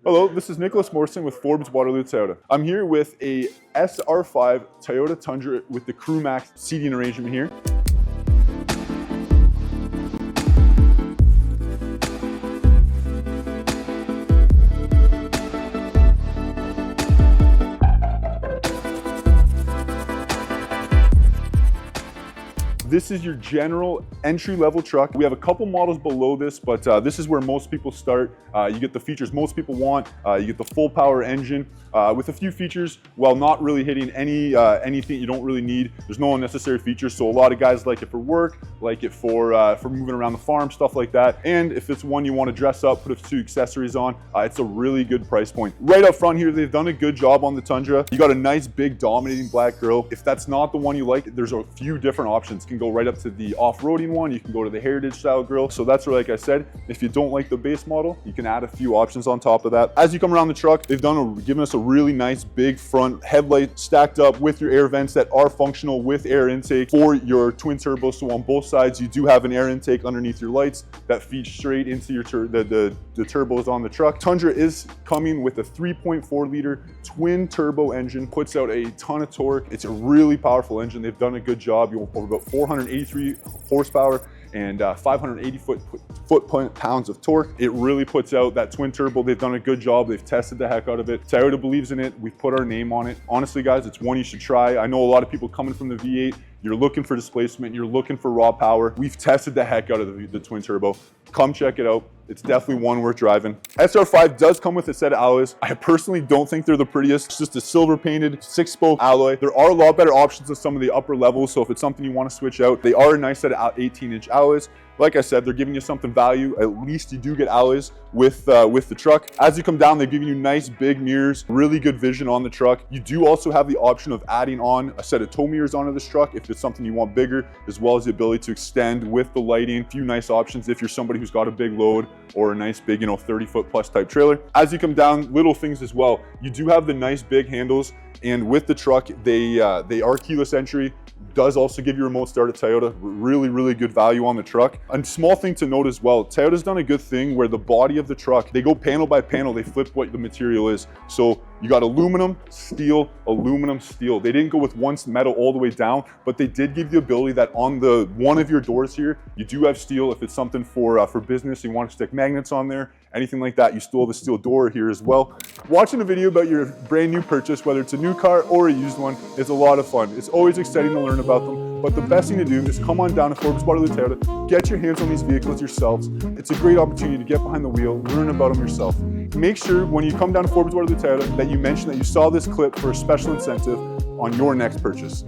Hello, this is Nicholas Morrison with Forbes Waterloo Toyota. I'm here with a SR5 Toyota Tundra with the Crew Max seating arrangement here. This is your general entry-level truck. We have a couple models below this, but this is where most people start. You get the features most people want. You get the full power engine with a few features while not really hitting anything you don't really need. There's no unnecessary features, so a lot of guys like it for work, like it for moving around the farm, stuff like that. And if it's one you want to dress up, put a few accessories on, it's a really good price point. Right up front here, they've done a good job on the Tundra. You got a nice, big, dominating black grille. If that's not the one you like, there's a few different options. You can go right up to the off-roading one. You can go to the heritage style grille. So that's where, like I said, if you don't like the base model, you can add a few options on top of that. As you come around the truck, they've given us a really nice big front headlight stacked up with your air vents that are functional with air intake for your twin turbo. So on both sides, you do have an air intake underneath your lights that feeds straight into your the turbos on the truck. Tundra is coming with a 3.4 liter twin turbo engine, puts out a ton of torque. It's a really powerful engine. They've done a good job. You'll have about 483 horsepower and 580 foot-pounds of torque. It really puts out that twin turbo. They've done a good job. They've tested the heck out of it. Toyota believes in it. We've put our name on it. Honestly, guys, it's one you should try. I know a lot of people coming from the V8, you're looking for displacement, you're looking for raw power. We've tested the heck out of the twin turbo. Come check it out. It's definitely one worth driving. SR5 does come with a set of alloys. I personally don't think they're the prettiest. It's just a silver painted 6-spoke alloy. There are a lot better options on some of the upper levels, so if it's something you want to switch out, they are a nice set of 18-inch alloys. Like I said, they're giving you something value. At least you do get alloys with the truck. As you come down, they're giving you nice big mirrors, really good vision on the truck. You do also have the option of adding on a set of tow mirrors onto this truck if it's something you want bigger, as well as the ability to extend with the lighting. A few nice options if you're somebody who's got a big load or a nice big, 30-foot plus type trailer. As you come down, little things as well. You do have the nice big handles, and with the truck, they are keyless entry. Does also give you remote start at Toyota. Really, really good value on the truck. A small thing to note as well, Toyota's done a good thing where the body of the truck, they go panel by panel, they flip what the material is. So you got aluminum, steel, aluminum, steel. They didn't go with one metal all the way down, but they did give you the ability that on the one of your doors here, you do have steel. If it's something for business, you want to stick magnets on there, anything like that, you still have a steel door here as well. Watching a video about your brand new purchase, whether it's a new car or a used one, is a lot of fun. It's always exciting to learn about them, but the best thing to do is come on down to Forbes Waterloo Toyota, get your hands on these vehicles yourselves. It's a great opportunity to get behind the wheel, learn about them yourself. Make sure when you come down to Forbes Waterloo Toyota that you mention that you saw this clip for a special incentive on your next purchase.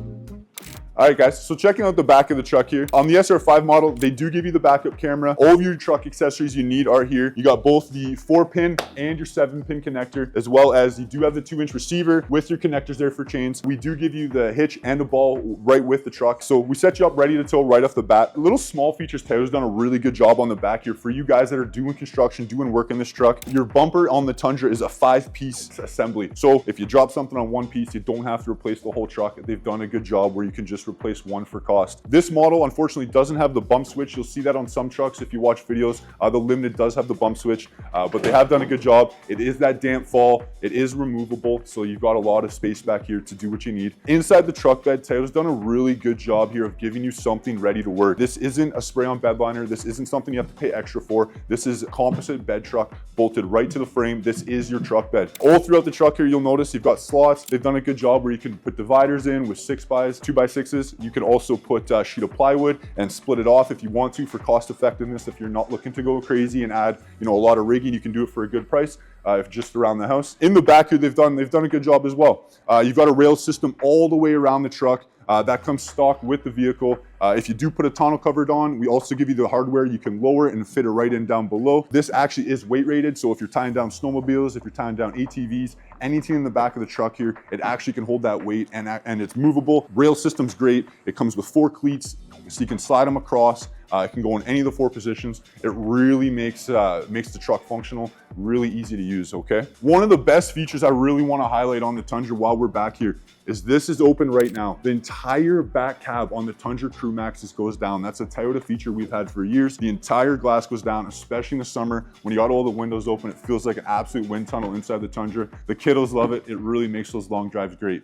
All right, guys, so checking out the back of the truck here. On the SR5 model, they do give you the backup camera. All of your truck accessories you need are here. You got both the 4-pin and your 7-pin connector, as well as you do have the 2-inch receiver with your connectors there for chains. We do give you the hitch and the ball right with the truck. So we set you up ready to tow right off the bat. Little small features, Toyota's done a really good job on the back here. For you guys that are doing construction, doing work in this truck, your bumper on the Tundra is a 5-piece assembly. So if you drop something on one piece, you don't have to replace the whole truck. They've done a good job where you can just replace one for cost. This model unfortunately doesn't have the bump switch. You'll see that on some trucks if you watch videos. The Limited does have the bump switch, but they have done a good job. It is that damp fall. It is removable, so you've got a lot of space back here to do what you need. Inside the truck bed, Toyota's done a really good job here of giving you something ready to work. This isn't a spray-on bed liner. This isn't something you have to pay extra for. This is a composite bed truck bolted right to the frame. This is your truck bed. All throughout the truck here, you'll notice you've got slots. They've done a good job where you can put dividers in with 6x, 2x6s. You can also put a sheet of plywood and split it off if you want to for cost effectiveness. If you're not looking to go crazy and add, a lot of rigging, you can do it for a good price. If just around the house. In the back here, they've done a good job as well. You've got a rail system all the way around the truck. That comes stock with the vehicle. If you do put a tonneau cover on, we also give you the hardware. You can lower it and fit it right in down below. This actually is weight rated, so if you're tying down snowmobiles, if you're tying down ATVs, anything in the back of the truck here, it actually can hold that weight, and it's movable. Rail system's great. It comes with 4 cleats, so you can slide them across. It can go in any of the 4 positions. It really makes the truck functional, really easy to use, okay? One of the best features I really want to highlight on the Tundra while we're back here is this is open right now. The entire back cab on the Tundra Crew crew maxes goes down. That's a Toyota feature we've had for years. The entire glass goes down, especially in the summer. When you got all the windows open, it feels like an absolute wind tunnel inside the Tundra. The kiddos love it. It really makes those long drives great.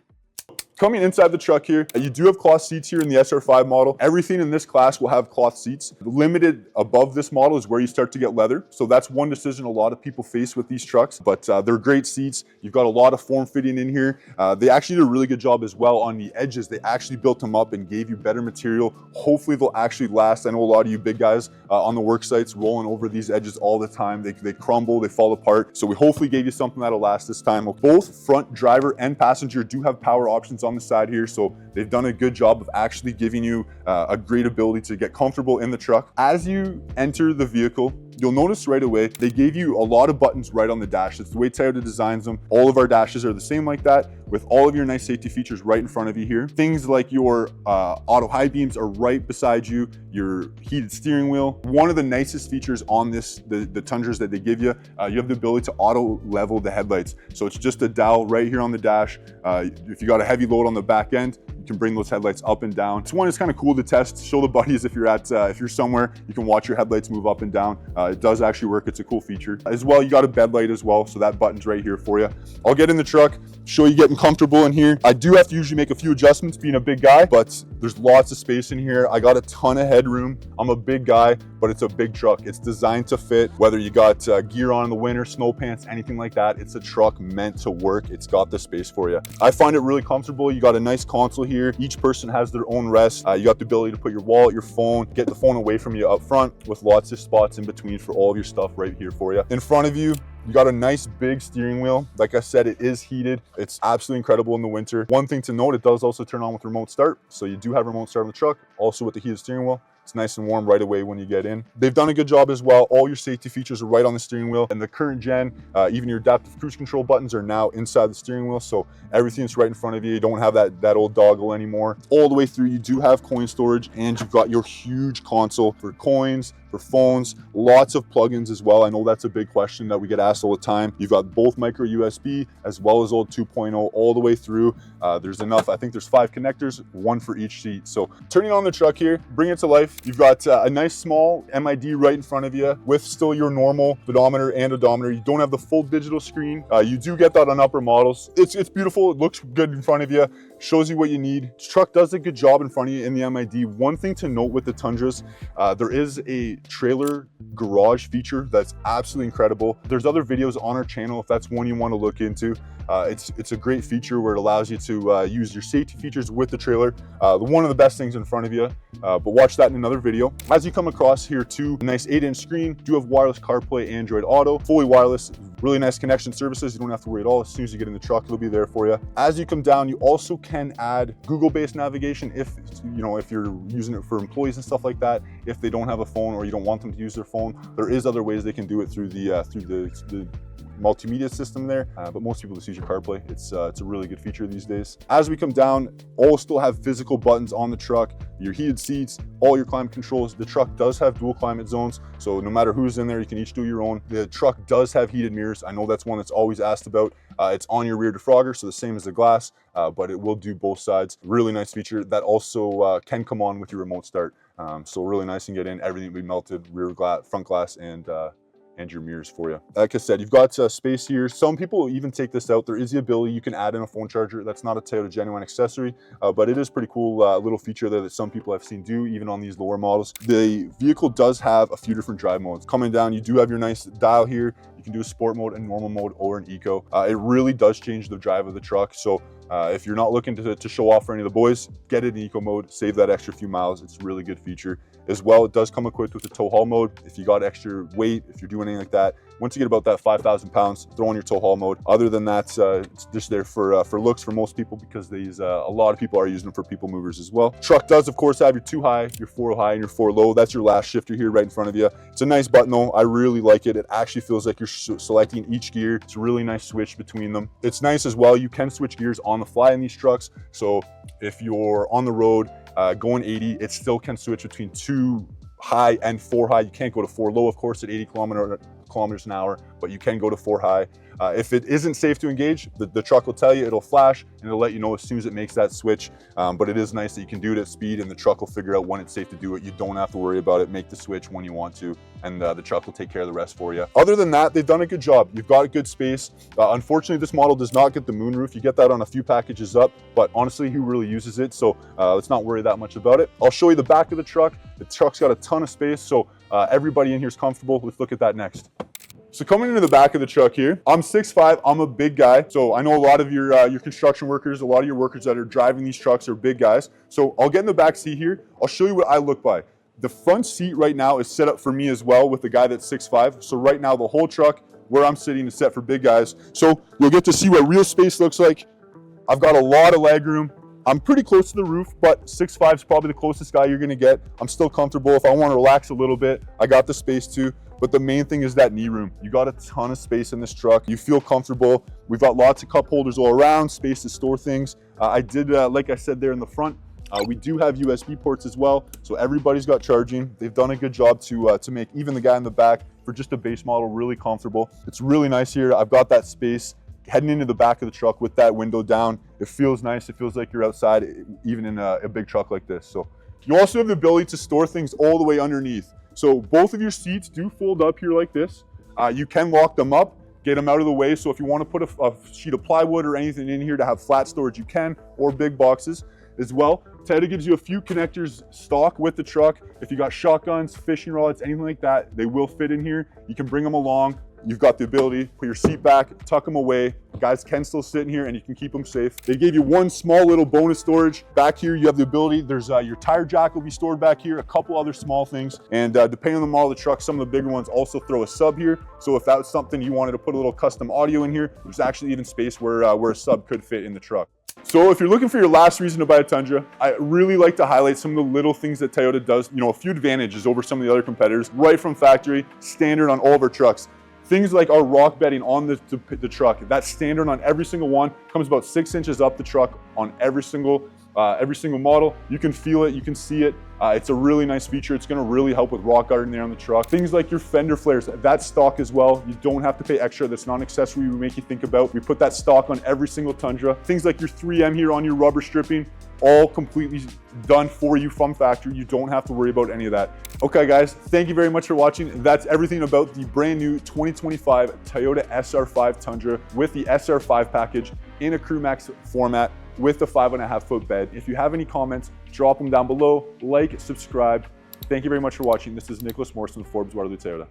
Coming inside the truck here, you do have cloth seats here in the SR5 model. Everything in this class will have cloth seats. Limited above this model is where you start to get leather. So that's one decision a lot of people face with these trucks, but they're great seats. You've got a lot of form fitting in here. They actually did a really good job as well on the edges. They actually built them up and gave you better material. Hopefully they'll actually last. I know a lot of you big guys on the work sites rolling over these edges all the time. They crumble, they fall apart. So we hopefully gave you something that'll last this time. Both front driver and passenger do have power options on the side here, so they've done a good job of actually giving you a great ability to get comfortable in the truck. As you enter the vehicle, you'll notice right away they gave you a lot of buttons right on the dash. It's the way Toyota designs them. All of our dashes are the same like that, with all of your nice safety features right in front of you here. Things like your auto high beams are right beside you, your heated steering wheel. One of the nicest features on this, the Tundras that they give you, you have the ability to auto level the headlights. So it's just a dial right here on the dash. If you got a heavy load on the back end, you can bring those headlights up and down. This one is kind of cool to test. Show the buddies if you're somewhere, you can watch your headlights move up and down. It does actually work. It's a cool feature. As well, you got a bed light as well, so that button's right here for you. I'll get in the truck, show you getting comfortable in here. I do have to usually make a few adjustments being a big guy, but there's lots of space in here. I got a ton of headroom. I'm a big guy, but it's a big truck. It's designed to fit, whether you got gear on in the winter, snow pants, anything like that. It's a truck meant to work. It's got the space for you. I find it really comfortable. You got a nice console here. Each person has their own rest. You got the ability to put your wallet, your phone, get the phone away from you up front, with lots of spots in between for all of your stuff right here for you. In front of you, you got a nice big steering wheel. Like I said, it is heated. It's absolutely incredible in the winter. One thing to note, it does also turn on with remote start. So you do have remote start on the truck, also with the heated steering wheel. It's nice and warm right away when you get in. They've done a good job as well. All your safety features are right on the steering wheel. And the current gen, even your adaptive cruise control buttons are now inside the steering wheel. So everything's right in front of you. You don't have that old doggle anymore. All the way through, you do have coin storage, and you've got your huge console for coins, for phones, lots of plugins as well. I know that's a big question that we get asked all the time. You've got both micro USB as well as old 2.0 all the way through. There's enough, I think there's 5 connectors, 1 for each seat. So turning on the truck here, bring it to life. You've got a nice small MID right in front of you with still your normal speedometer and odometer. You don't have the full digital screen. You do get that on upper models. It's beautiful. It looks good in front of you. Shows you what you need. This truck does a good job in front of you in the MID. One thing to note with the Tundras, there is a trailer garage feature that's absolutely incredible. There's other videos on our channel if that's one you want to look into. It's a great feature where it allows you to use your safety features with the trailer. One of the best things in front of you, but watch that in another video. As you come across here too, a nice 8-inch screen, do have wireless CarPlay, Android Auto, fully wireless, really nice connection services. You don't have to worry at all. As soon as you get in the truck, it'll be there for you. As you come down, you also can add Google-based navigation if you're using it for employees and stuff like that. If they don't have a phone or you don't want them to use their phone, there is other ways they can do it through the multimedia system there, but most people just use your CarPlay. It's a really good feature these days. As we come down, all still have physical buttons on the truck, your heated seats, all your climate controls. The truck does have dual climate zones, so no matter who's in there, you can each do your own. The truck does have heated mirrors. I know that's one that's always asked about. It's on your rear defrogger, so the same as the glass, but it will do both sides. Really nice feature that also can come on with your remote start. So really nice and get in. Everything will be melted, rear glass, front glass, and your mirrors for you. Like I said, you've got space here. Some people even take this out. There is the ability you can add in a phone charger. That's not a Toyota genuine accessory, but it is pretty cool little feature there that some people I've seen do, even on these lower models. The vehicle does have a few different drive modes. Coming down, you do have your nice dial here. You can do a sport mode, a normal mode, or an eco. It really does change the drive of the truck. So if you're not looking to show off for any of the boys, get it in eco mode, save that extra few miles. It's a really good feature. As well, it does come equipped with the tow haul mode. If you got extra weight, if you're doing anything like that, once you get about that 5,000 pounds, throw on your tow haul mode. Other than that, it's just there for looks for most people, because these a lot of people are using them for people movers as well. Truck does, of course, have your 2 high, your 4 high, and your 4 low. That's your last shifter here right in front of you. It's a nice button though. I really like it. It actually feels like you're selecting each gear. It's a really nice switch between them. It's nice as well. You can switch gears on the fly in these trucks. So if you're on the road going 80, it still can switch between 2 high and 4 high. You can't go to 4 low, of course, at 80 kilometers an hour, but you can go to 4 high. If it isn't safe to engage, the truck will tell you, it'll flash, and it'll let you know as soon as it makes that switch. But it is nice that you can do it at speed, and the truck will figure out when it's safe to do it. You don't have to worry about it. Make the switch when you want to, and the truck will take care of the rest for you. Other than that, they've done a good job. You've got a good space. Unfortunately, this model does not get the moonroof. You get that on a few packages up, but honestly, who really uses it? So let's not worry that much about it. I'll show you the back of the truck. The truck's got a ton of space, so everybody in here is comfortable. Let's look at that next. So coming into the back of the truck here, I'm 6'5", I'm a big guy. So I know a lot of your construction workers, a lot of your workers that are driving these trucks are big guys. So I'll get in the back seat here. I'll show you what I look by. The front seat right now is set up for me as well with the guy that's 6'5". So right now the whole truck where I'm sitting is set for big guys. So you'll get to see what real space looks like. I've got a lot of leg room. I'm pretty close to the roof, but 6'5" is probably the closest guy you're gonna get. I'm still comfortable. If I wanna relax a little bit, I got the space too. But the main thing is that knee room. You got a ton of space in this truck. You feel comfortable. We've got lots of cup holders all around, space to store things. Like I said there in the front, we do have USB ports as well. So everybody's got charging. They've done a good job to make even the guy in the back for just a base model really comfortable. It's really nice here. I've got that space heading into the back of the truck with that window down. It feels nice. It feels like you're outside, even in a big truck like this. So you also have the ability to store things all the way underneath. So both of your seats do fold up here like this. You can lock them up, get them out of the way. So if you want to put a sheet of plywood or anything in here to have flat storage, you can, or big boxes as well. Toyota gives you a few connectors stock with the truck. If you got shotguns, fishing rods, anything like that, they will fit in here. You can bring them along. You've got the ability to put your seat back, tuck them away. Guys can still sit in here and you can keep them safe. They gave you one small little bonus storage. Back here, you have the ability, there's your tire jack will be stored back here, a couple other small things. And depending on the model of the truck, some of the bigger ones also throw a sub here. So if that's something you wanted to put a little custom audio in here, there's actually even space where a sub could fit in the truck. So if you're looking for your last reason to buy a Tundra, I really like to highlight some of the little things that Toyota does, a few advantages over some of the other competitors, right from factory, standard on all of our trucks. Things like our rock bedding on the truck, that's standard on every single one, comes about 6 inches up the truck on every single model. You can feel it, you can see it. It's a really nice feature. It's gonna really help with rock garden there on the truck. Things like your fender flares, that's stock as well. You don't have to pay extra. That's not an accessory we make you think about. We put that stock on every single Tundra. Things like your 3M here on your rubber stripping, all completely done for you from factory. You don't have to worry about any of that. Okay guys, thank you very much for watching. That's everything about the brand new 2025 Toyota SR5 Tundra with the SR5 package in a Crew Max format with the 5.5 foot bed. If you have any comments, drop them down below, like, subscribe. Thank you very much for watching. This is Nicholas Morrison with Forbes Waterloo Toyota.